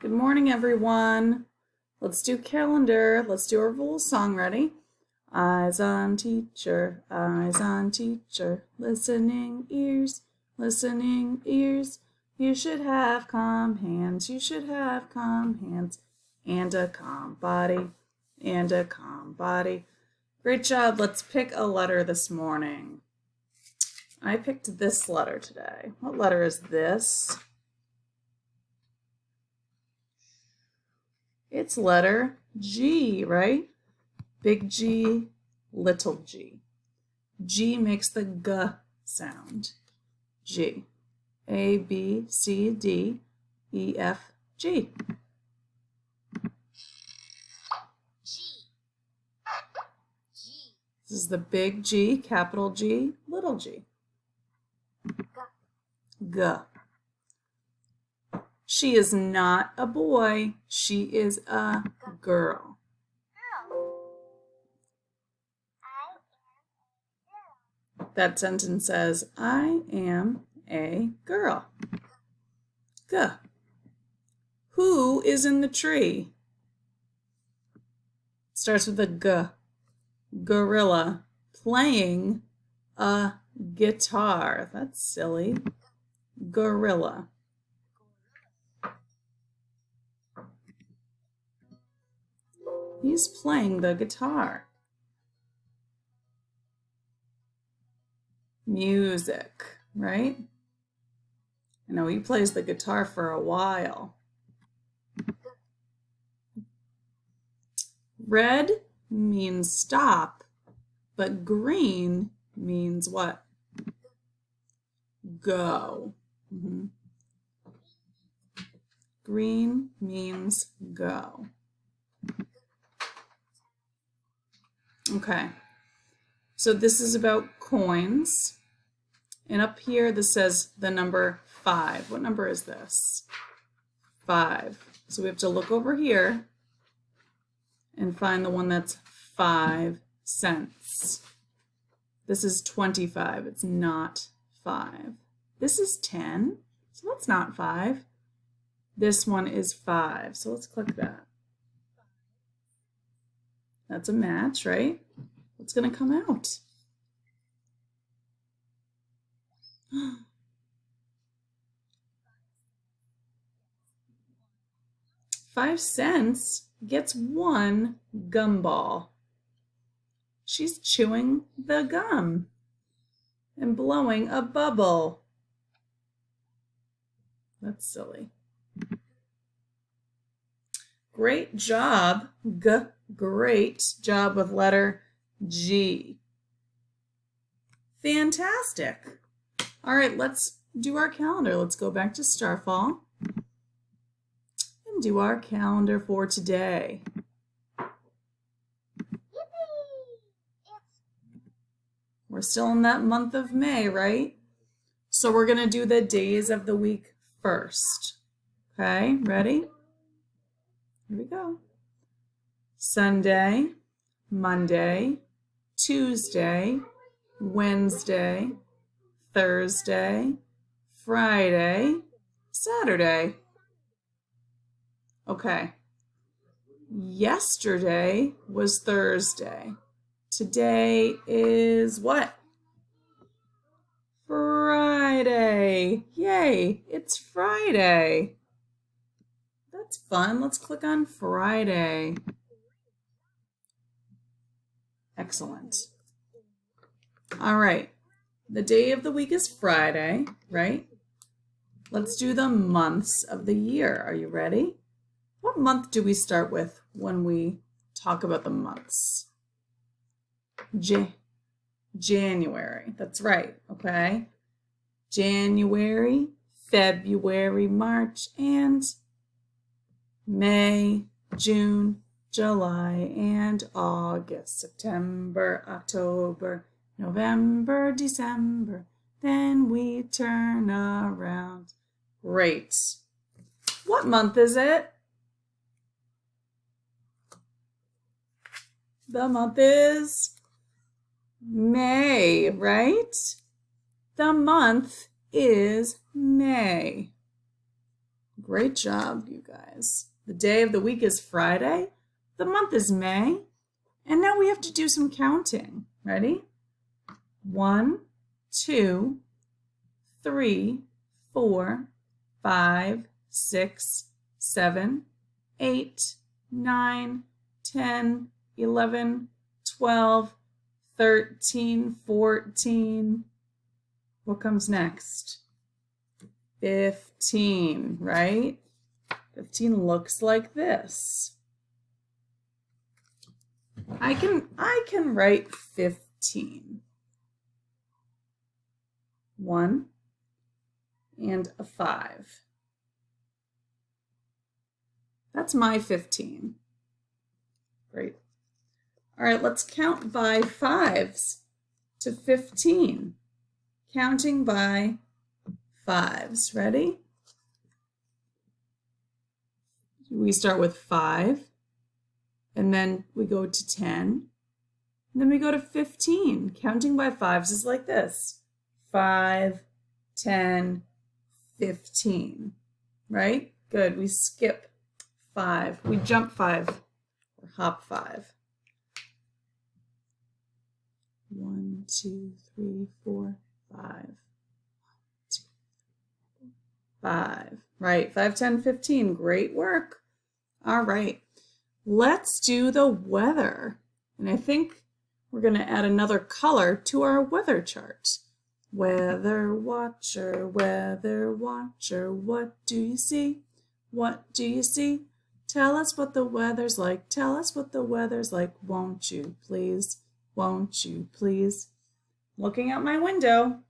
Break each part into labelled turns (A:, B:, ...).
A: Good morning, everyone. Let's do calendar. Let's do our little song. Ready? Eyes on teacher, listening ears, listening ears. You should have calm hands, you should have calm hands, and a calm body, and a calm body. Great job. Let's pick a letter this morning. I picked this letter today. What letter is this? It's letter G, right? Big G, little g. G makes the G sound. G. A, B, C, D, E, F, G. This is the big G, capital G, little g. G. She is not a boy. She is a girl. That sentence says, I am a girl. G. Who is in the tree? Starts with a G. Gorilla playing a guitar. That's silly. Gorilla. He's playing the guitar. Music, right? I know he plays the guitar for a while. Red means stop, but green means what? Go. Green means go. Okay, so this is about coins. And up here, this says the number 5. What number is this? 5. So we have to look over here and find the one that's 5 cents. This is 25. It's not 5. This is 10. So that's not 5. This one is 5. So let's click that. That's a match, right? What's going to come out? 5 cents gets 1 gumball. She's chewing the gum and blowing a bubble. That's silly. Great job. Great job with letter G. Fantastic. All right, let's do our calendar. Let's go back to Starfall and do our calendar for today. We're still in that month of May, right? So we're going to do the days of the week first. Okay, ready? Here we go. Sunday, Monday, Tuesday, Wednesday, Thursday, Friday, Saturday. Okay. Yesterday was Thursday. Today is what? Friday. Yay, it's Friday. That's fun. Let's click on Friday. Excellent. All right. The day of the week is Friday, right? Let's do the months of the year. Are you ready? What month do we start with when we talk about the months? January. That's right. Okay. January, February, March, and May, June, July, and August, September, October, November, December. Then we turn around. Great. What month is it? The month is May, right? The month is May. Great job, you guys. The day of the week is Friday. The month is May. And now we have to do some counting. Ready? 1, 2, 3, 4, 5, 6, 7, 8, 9, 10, 11, 12, 13, 14. What comes next? 15, right? 15 looks like this. I can write 15. 1 and a 5. That's my 15. Great. All right, let's count by 5s to 15. Counting by 5s. Ready? We start with 5, and then we go to 10, and then we go to 15. Counting by 5s is like this. 5, 10, 15. Right? Good. We skip 5. We jump 5 or hop 5. 1, 2, 3, 4, 5. 5. Right, 5, 10, 15. Great work. All right, let's do the weather. And I think we're going to add another color to our weather chart. Weather watcher, what do you see? What do you see? Tell us what the weather's like. Tell us what the weather's like. Won't you, please? Won't you, please? Looking out my window,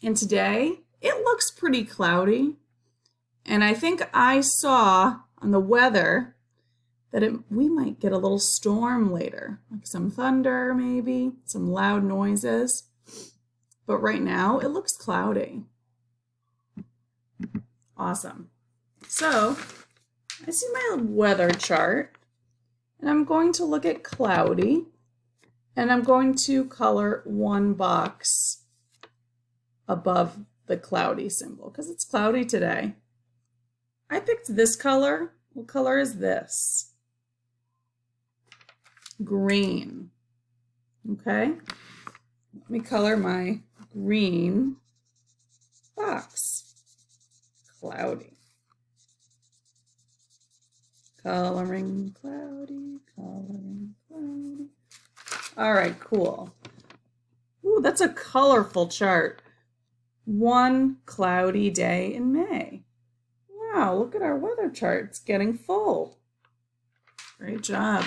A: and today it looks pretty cloudy. And I think I saw on the weather that we might get a little storm later, like some thunder maybe, some loud noises. But right now it looks cloudy. Awesome. So I see my weather chart, and I'm going to look at cloudy, and I'm going to color one box above the cloudy symbol because it's cloudy today. I picked this color. What color is this? Green. Okay. Let me color my green box. Cloudy. Coloring cloudy, coloring cloudy. All right, cool. Ooh, that's a colorful chart. One cloudy day in May. Wow, look at our weather chart. It's getting full. Great job.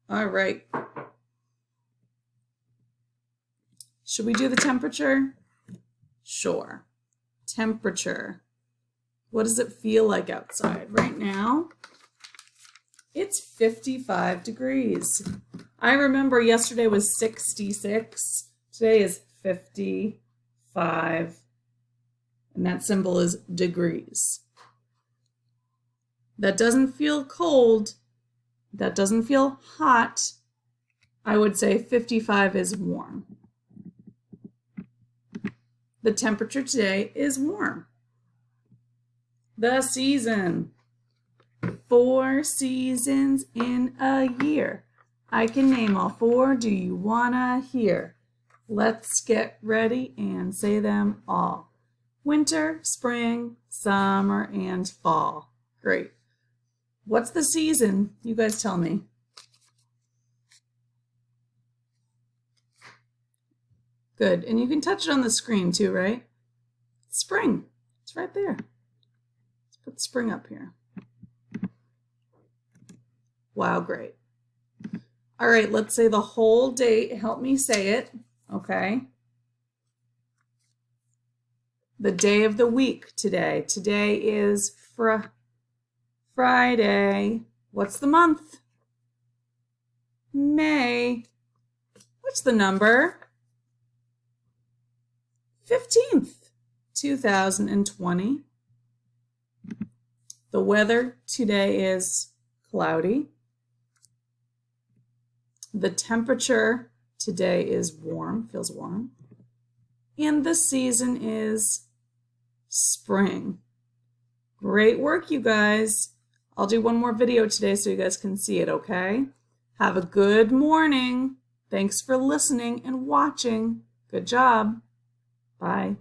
A: All right. Should we do the temperature? Sure. Temperature. What does it feel like outside? Right now, it's 55 degrees. I remember yesterday was 66. Today is 55. And that symbol is degrees. That doesn't feel cold. That doesn't feel hot. I would say 55 is warm. The temperature today is warm. The season. 4 seasons in a year. I can name all 4. Do you wanna hear? Let's get ready and say them all. Winter, spring, summer, and fall. Great. What's the season? You guys tell me. Good. And you can touch it on the screen too, right? Spring. It's right there. Let's put spring up here. Wow, great. All right, let's say the whole date. Help me say it, okay? The day of the week today. Today is Friday. What's the month? May. What's the number? 15th, 2020. The weather today is cloudy. The temperature today is warm, feels warm. And the season is spring. Great work, you guys. I'll do one more video today so you guys can see it, okay? Have a good morning. Thanks for listening and watching. Good job. Bye.